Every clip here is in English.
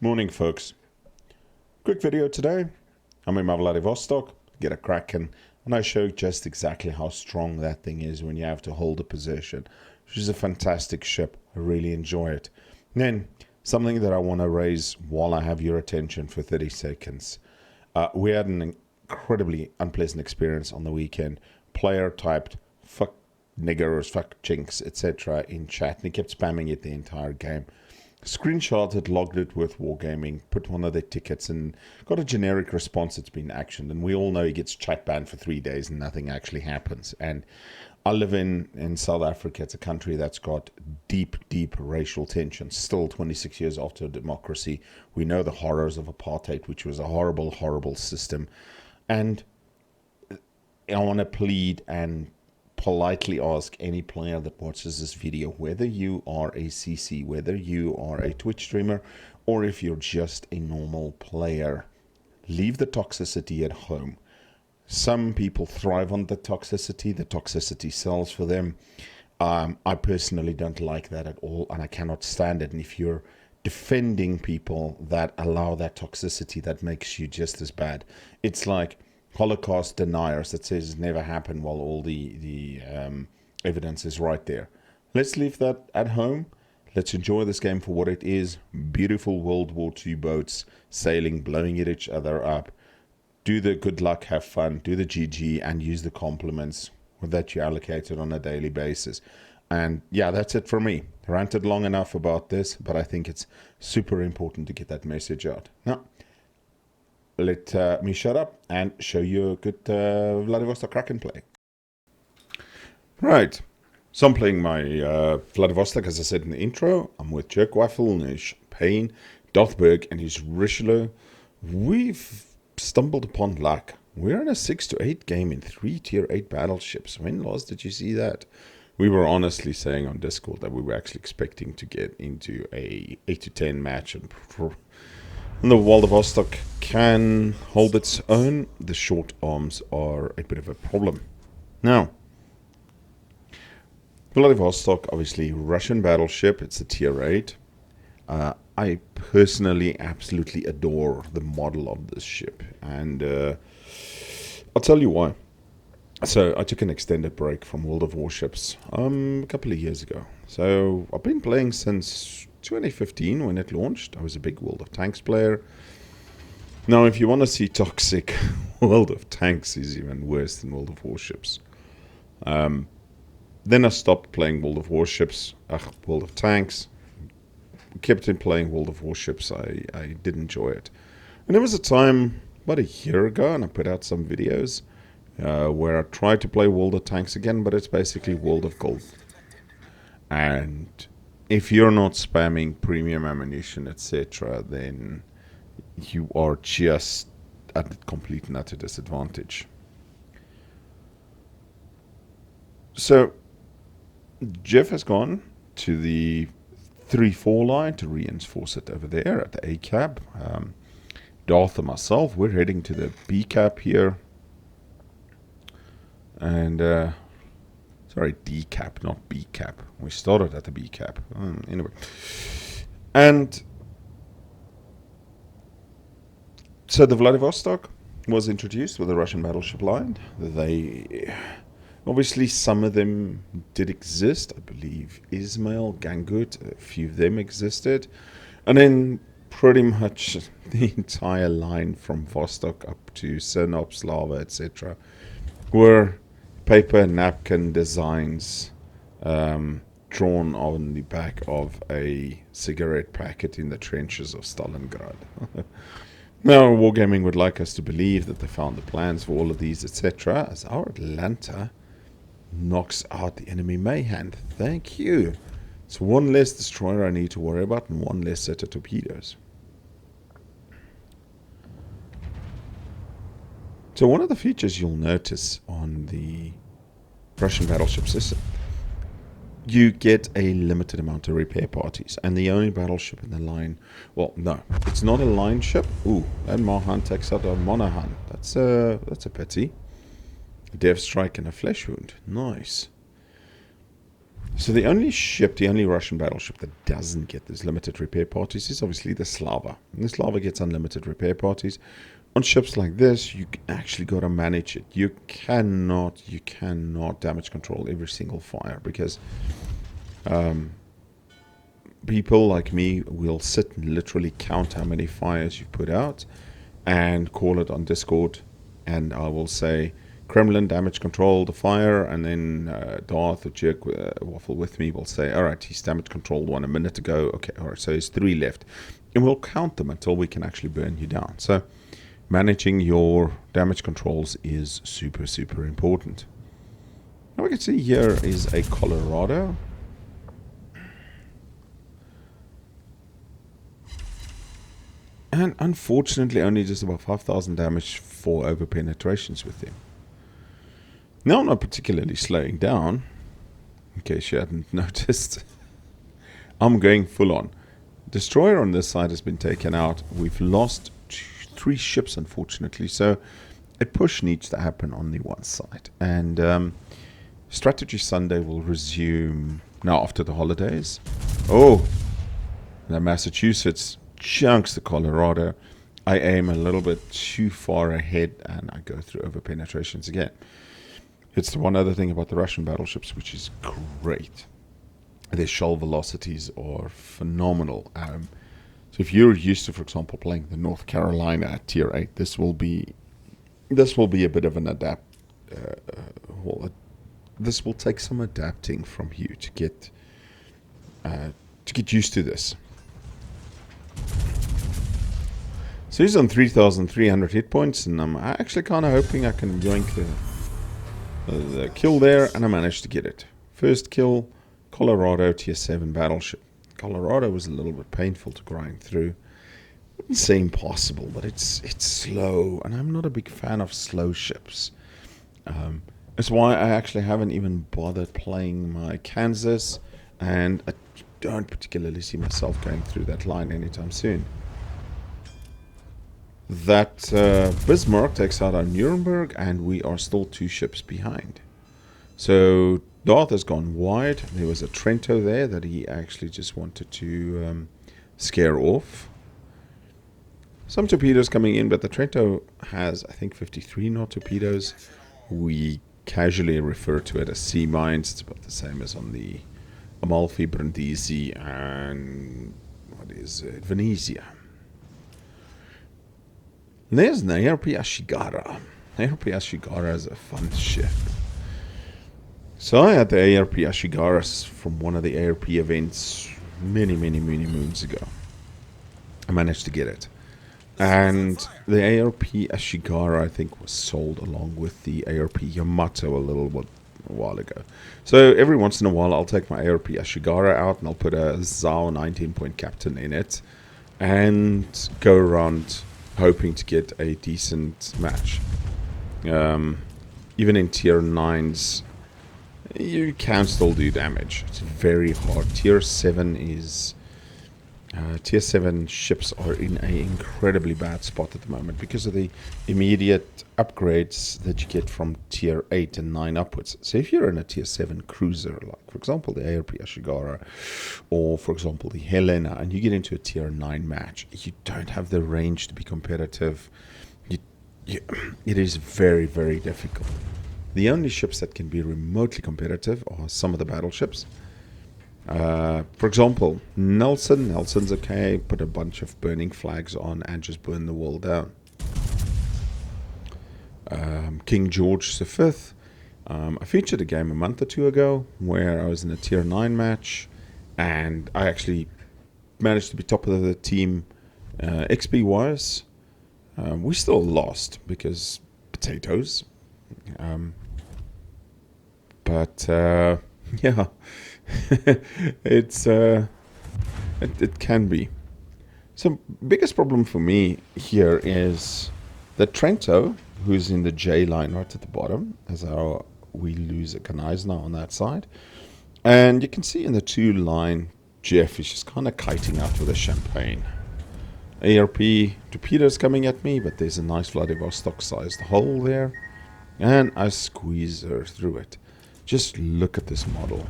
Morning, folks. Quick video today. I'm in my Vladivostok, get a Kraken, and I show just exactly how strong that thing is when you have to hold a position. She's a fantastic ship. I really enjoy it. And then, something that I want to raise while I have your attention for 30 seconds. We had an incredibly unpleasant experience on the weekend. Player typed, fuck niggers, fuck chinks, etc. in chat, and he kept spamming it the entire game. Screenshotted, logged it with Wargaming, put one of their tickets, and got a generic response that's been actioned. And we all know he gets chat banned for 3 days and nothing actually happens. And I live in South Africa. It's a country that's got deep, deep racial tension. Still 26 years after democracy, we know the horrors of apartheid, which was a horrible, horrible system. And I want to plead and politely ask any player that watches this video, whether you are a CC, whether you are a Twitch streamer, or if you're just a normal player, leave the toxicity at home. Some people thrive on the toxicity sells for them. I personally don't like that at all, and I cannot stand it. And if you're defending people that allow that toxicity, that makes you just as bad. It's like Holocaust deniers that says it never happened while all the evidence is right there. Let's leave that at home. Let's enjoy this game for what it is. Beautiful World War II boats sailing, blowing at each other up. Do the good luck, have fun, do the GG, and use the compliments that you allocated on a daily basis. And yeah, that's it for me. Ranted long enough about this, but I think it's super important to get that message out. Now, let me shut up and show you a good Vladivostok Kraken play. Right, so I'm playing my Vladivostok, as I said in the intro. I'm with Jerkwaffel, his Payne, Dothberg, and his Richelieu. We've stumbled upon luck. We're in a 6 to 8 game in 3 tier 8 battleships. When last did you see that? We were honestly saying on Discord that we were actually expecting to get into a 8 to 10 match, and the Vladivostok can hold its own. The short arms are a bit of a problem. Now, Vladivostok, obviously Russian battleship. It's a tier 8. I personally absolutely adore the model of this ship. And I'll tell you why. So I took an extended break from World of Warships a couple of years ago. So I've been playing since 2015 when it launched. I was a big World of Tanks player. Now, if you want to see toxic, World of Tanks is even worse than World of Warships. Then I stopped playing World of Warships, World of Tanks. Kept in playing World of Warships. I did enjoy it. And there was a time, about a year ago, and I put out some videos where I tried to play World of Tanks again, but it's basically World of Gold. And if you're not spamming premium ammunition, etc., then you are just at a complete and utter disadvantage. So Jeff has gone to the 3-4 line to reinforce it over there at the A cap. Darth and myself, we're heading to the B cap here. And sorry, D cap, not B cap. We started at the B cap. Anyway. And so the Vladivostok was introduced with the Russian battleship line. They obviously, some of them did exist. I believe Ismail, Gangut, a few of them existed. And then pretty much the entire line from Vostok up to Sinop, Slava, etc. were paper napkin designs drawn on the back of a cigarette packet in the trenches of Stalingrad. Now, Wargaming would like us to believe that they found the plans for all of these, etc., as our Atlanta knocks out the enemy Mayhand. Thank you. It's one less destroyer I need to worry about and one less set of torpedoes. So one of the features you'll notice on the Russian battleship system, you get a limited amount of repair parties, and the only battleship in the line, well, no, it's not a line ship. Ooh, and Mahan takes out a Monahan. That's a pity. A death strike and a flesh wound. Nice. So the only ship, the only Russian battleship that doesn't get these limited repair parties is obviously the Slava. And the Slava gets unlimited repair parties. On ships like this, you actually got to manage it. You cannot damage control every single fire, because people like me will sit and literally count how many fires you put out and call it on Discord, and I will say Kremlin damage control the fire, and then Darth or Jerk Waffle with me will say, all right, he's damage controlled one a minute ago. Okay, all right, so there's 3 left, and we'll count them until we can actually burn you down. So managing your damage controls is super, super important. Now we can see here is a Colorado. And unfortunately only just about 5,000 damage for over penetrations with him. Now I'm not particularly slowing down, in case you hadn't noticed. I'm going full on. Destroyer on this side has been taken out. We've lost 3 ships, unfortunately, so a push needs to happen on the one side. And Strategy Sunday will resume now after the holidays. Oh, now Massachusetts chunks the Colorado. I aim a little bit too far ahead and I go through over penetrations again. It's the one other thing about the Russian battleships which is great. Their shell velocities are phenomenal. So if you're used to, for example, playing the North Carolina at tier 8, this will be a bit of an this will take some adapting from you to get used to this. So he's on 3,300 hit points, and I'm actually kind of hoping I can yoink the kill there, and I managed to get it. First kill, Colorado tier 7 battleship. Colorado was a little bit painful to grind through. Wouldn't say impossible, but it's slow, and I'm not a big fan of slow ships. That's why I actually haven't even bothered playing my Kansas, and I don't particularly see myself going through that line anytime soon. That Bismarck takes out our Nuremberg, and we are still 2 ships behind. So Darth has gone wide. There was a Trento there that he actually just wanted to scare off. Some torpedoes coming in, but the Trento has, I think, 53 knot torpedoes. We casually refer to it as sea mines. It's about the same as on the Amalfi, Brindisi, and what is it, Venezia. And there's an ARP Ashigara. ARP Ashigara is a fun ship. So I had the ARP Ashigaras from one of the ARP events many moons ago. I managed to get it. And the ARP Ashigara, I think, was sold along with the ARP Yamato a while ago. So every once in a while, I'll take my ARP Ashigara out and I'll put a Zhao 19-point captain in it and go around hoping to get a decent match. Even in tier 9s, you can still do damage. It's very hard. Tier 7 is... tier 7 ships are in an incredibly bad spot at the moment because of the immediate upgrades that you get from tier 8 and 9 upwards. So if you're in a tier 7 cruiser, like for example the ARP Ashigara or for example the Helena, and you get into a tier 9 match, you don't have the range to be competitive. It is very difficult. The only ships that can be remotely competitive are some of the battleships. For example, Nelson's okay. Put a bunch of burning flags on and just burn the wall down. King George V. I featured a game a month or 2 ago where I was in a tier 9 match and I actually managed to be top of the team XP wise. We still lost because potatoes. Yeah. It can be. So biggest problem for me here is the Trento, who's in the J line right at the bottom, as we lose a Kneisner on that side. And you can see in the 2 line, Jeff is just kind of kiting out with a champagne. ARP torpedoes coming at me, but there's a nice Vladivostok sized hole there. And I squeeze her through it. Just look at this model.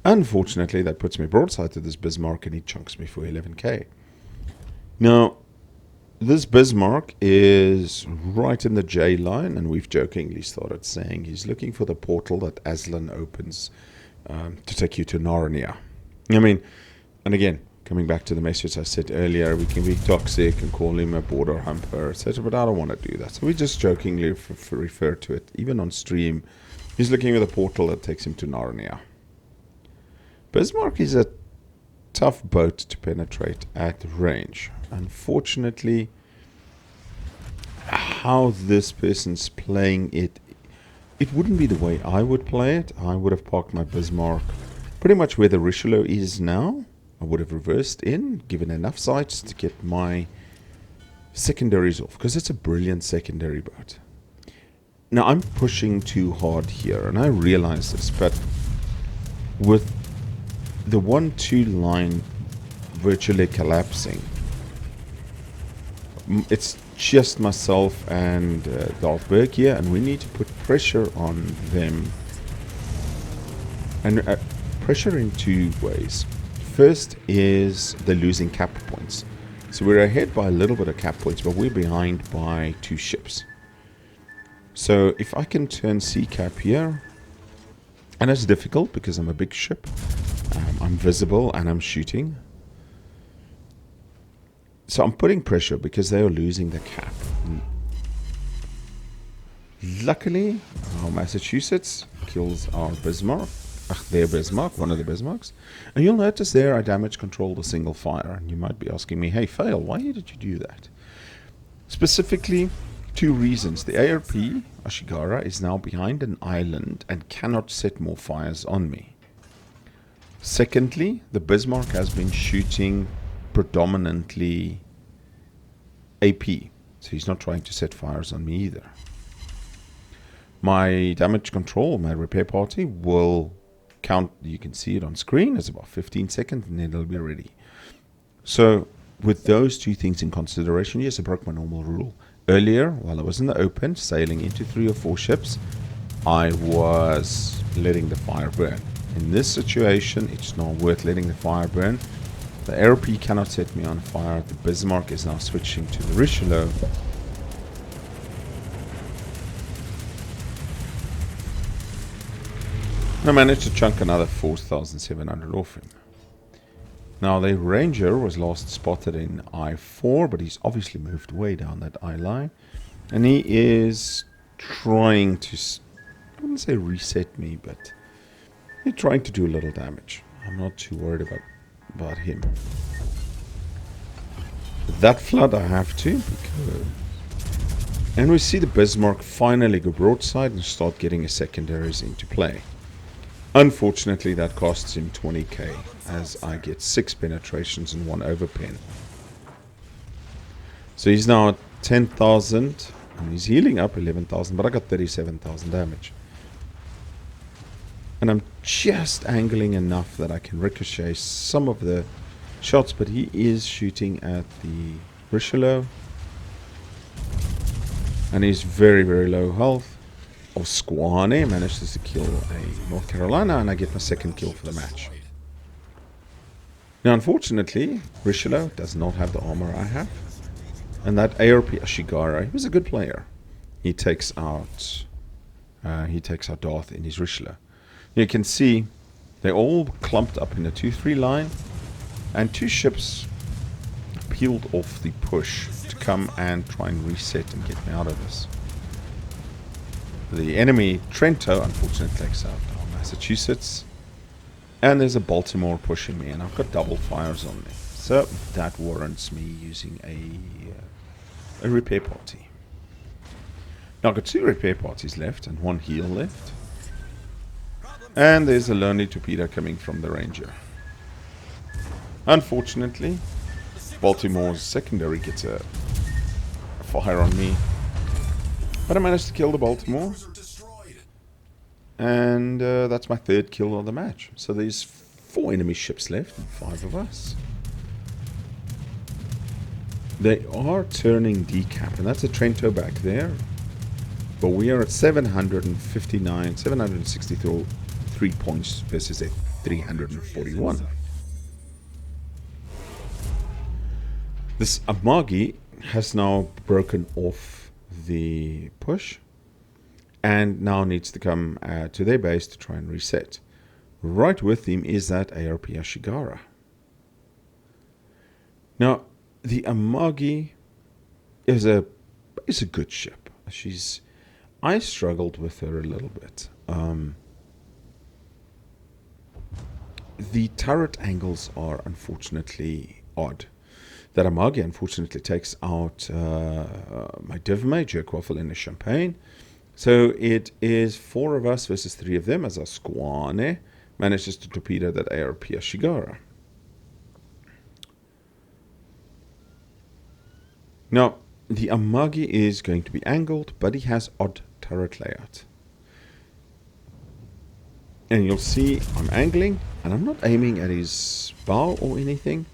Unfortunately, that puts me broadside to this Bismarck and he chunks me for 11k. Now, this Bismarck is right in the J line, and we've jokingly started saying he's looking for the portal that Aslan opens to take you to Narnia. I mean, and again, coming back to the message I said earlier, we can be toxic and call him a border humper, etc., but I don't want to do that. So we just jokingly refer to it, even on stream. He's looking for the portal that takes him to Narnia. Bismarck is a tough boat to penetrate at range. Unfortunately, how this person's playing it, it wouldn't be the way I would play it. I would have parked my Bismarck pretty much where the Richelieu is now. I would have reversed in, given enough sights to get my secondaries off, because it's a brilliant secondary boat. Now, I'm pushing too hard here, and I realize this, but with the 1-2 line virtually collapsing, it's just myself and Dalberg here, and we need to put pressure on them. And pressure in two ways. First is they're losing cap points. So we're ahead by a little bit of cap points, but we're behind by 2 ships. So if I can turn C cap here, and it's difficult because I'm a big ship, I'm visible and I'm shooting. So I'm putting pressure because they are losing the cap. Luckily, our Massachusetts kills our Bismarck. Their Bismarck, one of the Bismarcks. And you'll notice there I damage controlled a single fire. And you might be asking me, hey, Fail, why did you do that? Specifically, 2 reasons. The ARP, Ashigara, is now behind an island and cannot set more fires on me. Secondly, the Bismarck has been shooting predominantly AP, so he's not trying to set fires on me either. My damage control, my repair party, will count. You can see it on screen. It's about 15 seconds, and then it'll be ready. So with those 2 things in consideration, yes, I broke my normal rule. Earlier, while I was in the open, sailing into 3 or 4 ships, I was letting the fire burn. In this situation, it's not worth letting the fire burn. The ARP cannot set me on fire. The Bismarck is now switching to the Richelieu. And I managed to chunk another 4,700 off him. Now the Ranger was last spotted in I4, but he's obviously moved way down that I line. And he is trying to, I wouldn't say reset me, but he's trying to do a little damage. I'm not too worried about him. That flood I have to, because... And we see the Bismarck finally go broadside and start getting his secondaries into play. Unfortunately, that costs him 20k, as I get 6 penetrations and 1 overpen. So he's now at 10,000, and he's healing up 11,000, but I got 37,000 damage. And I'm just angling enough that I can ricochet some of the shots, but he is shooting at the Richelieu. And he's very, very low health. Squane manages to kill a North Carolina, and I get my 2nd kill for the match. Now, unfortunately, Richelieu does not have the armor I have. And that ARP Ashigara, he was a good player. He takes out Darth in his Richelieu. You can see they're all clumped up in a 2-3 line, and 2 ships peeled off the push to come and try and reset and get me out of this. The enemy Trento unfortunately takes out our Massachusetts, and there's a Baltimore pushing me, and I've got double fires on me, so that warrants me using a repair party. Now I've got 2 repair parties left and 1 heal left, and there's a lonely torpedo coming from the Ranger. Unfortunately, Baltimore's secondary gets a fire on me, but I managed to kill the Baltimore, and that's my 3rd kill of the match. So there's 4 enemy ships left and 5 of us. They are turning decap, and that's a Trento back there, but we are at 763 points versus a 341. This Amagi has now broken off the push and now needs to come to their base to try and reset. Right with him is that ARP Ashigara. Now, the Amagi is a good ship. I struggled with her a little bit. The turret angles are unfortunately odd. That Amagi unfortunately takes out my Div Major Quaffle in the Champagne. So it is 4 of us versus 3 of them as our Squane manages to torpedo that ARP Ashigara. Now, the Amagi is going to be angled, but he has odd turret layout. And you'll see I'm angling, and I'm not aiming at his bow or anything.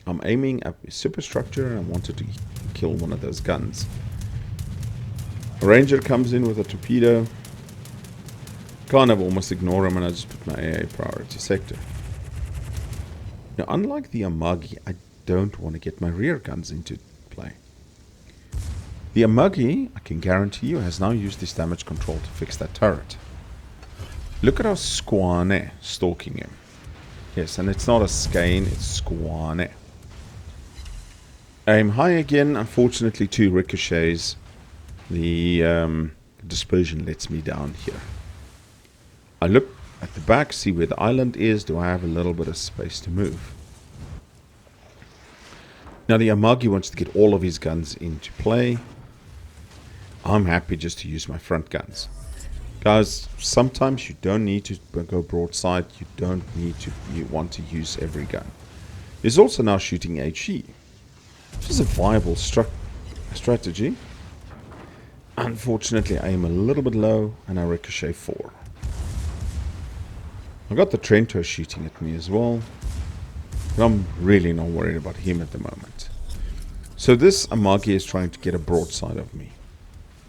I'm aiming at his superstructure, and I wanted to kill one of those guns. A Ranger comes in with a torpedo. Kind of almost ignore him, and I just put my AA priority sector. Now, unlike the Amagi, I don't want to get my rear guns into play. The Amagi, I can guarantee you, has now used this damage control to fix that turret. Look at our Squane stalking him. Yes, and it's not a skein, it's Squane. Aim high again. Unfortunately, 2 ricochets. The dispersion lets me down here. I look at the back, see where the island is. Do I have a little bit of space to move? Now, the Amagi wants to get all of his guns into play. I'm happy just to use my front guns. Guys, sometimes you don't need to go broadside. You don't need to. You want to use every gun. He's also now shooting HE, which is a viable strategy. Unfortunately, I aim a little bit low and I ricochet 4. I've got the Trento shooting at me as well. But I'm really not worried about him at the moment. So this Amagi is trying to get a broadside of me.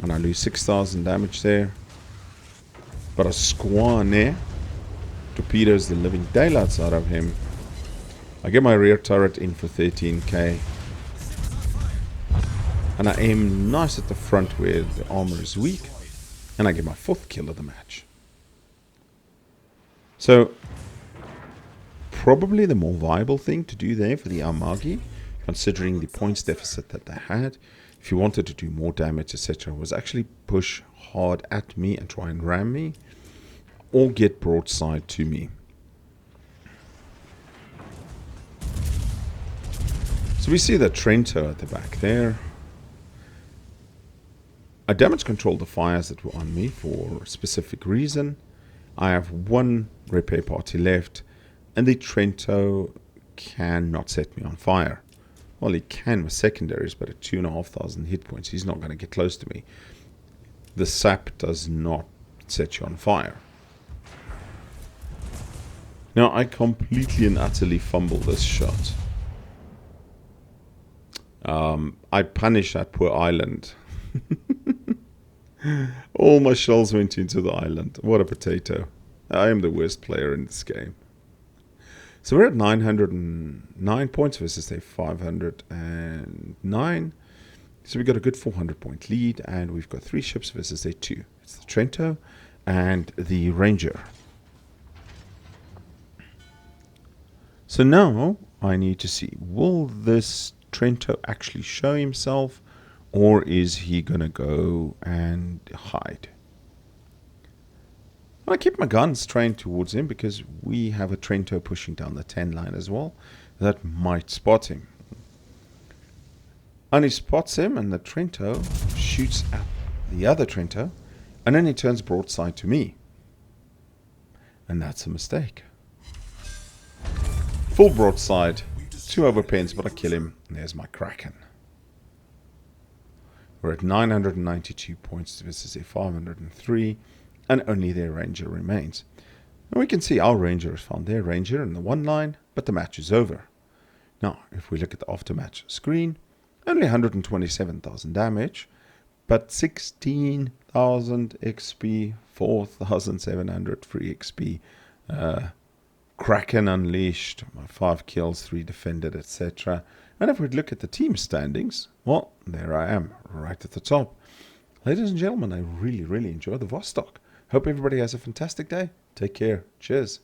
And I lose 6,000 damage there. But a Squane torpedoes the living daylights out of him. I get my rear turret in for 13k. And I aim nice at the front where the armor is weak. And I get my 4th kill of the match. So, probably the more viable thing to do there for the Amagi, considering the points deficit that they had, if you wanted to do more damage, etc., was actually push hard at me and try and ram me, or get broadside to me. So we see the Trento at the back there. I damage controlled the fires that were on me for a specific reason. I have 1 repair party left, and the Trento cannot set me on fire. Well, he can with secondaries, but at 2,500 hit points, he's not going to get close to me. The sap does not set you on fire. Now, I completely and utterly fumble this shot. I punish that poor island. All my shells went into the island. What a potato. I am the worst player in this game. So we're at 909 points versus a 509. So we've got a good 400 point lead, and we've got 3 ships versus a 2. It's the Trento and the Ranger. So now I need to see, will this Trento actually show himself, or is he going to go and hide? I keep my guns trained towards him because we have a Trento pushing down the 10 line as well. That might spot him. And he spots him, and the Trento shoots at the other Trento, and then he turns broadside to me. And that's a mistake. Full broadside, 2 overpens, but I kill him, and there's my Kraken. We're at 992 points versus a 503, and only their Ranger remains. And we can see our Ranger has found their Ranger in the 1 line, but the match is over. Now, if we look at the aftermatch screen, only 127,000 damage, but 16,000 XP, 4,700 free XP. Kraken unleashed, my 5 kills, 3 defended, etc. And if we look at the team standings, well, there I am, right at the top. Ladies and gentlemen, I really, really enjoy the Vostok. Hope everybody has a fantastic day. Take care. Cheers.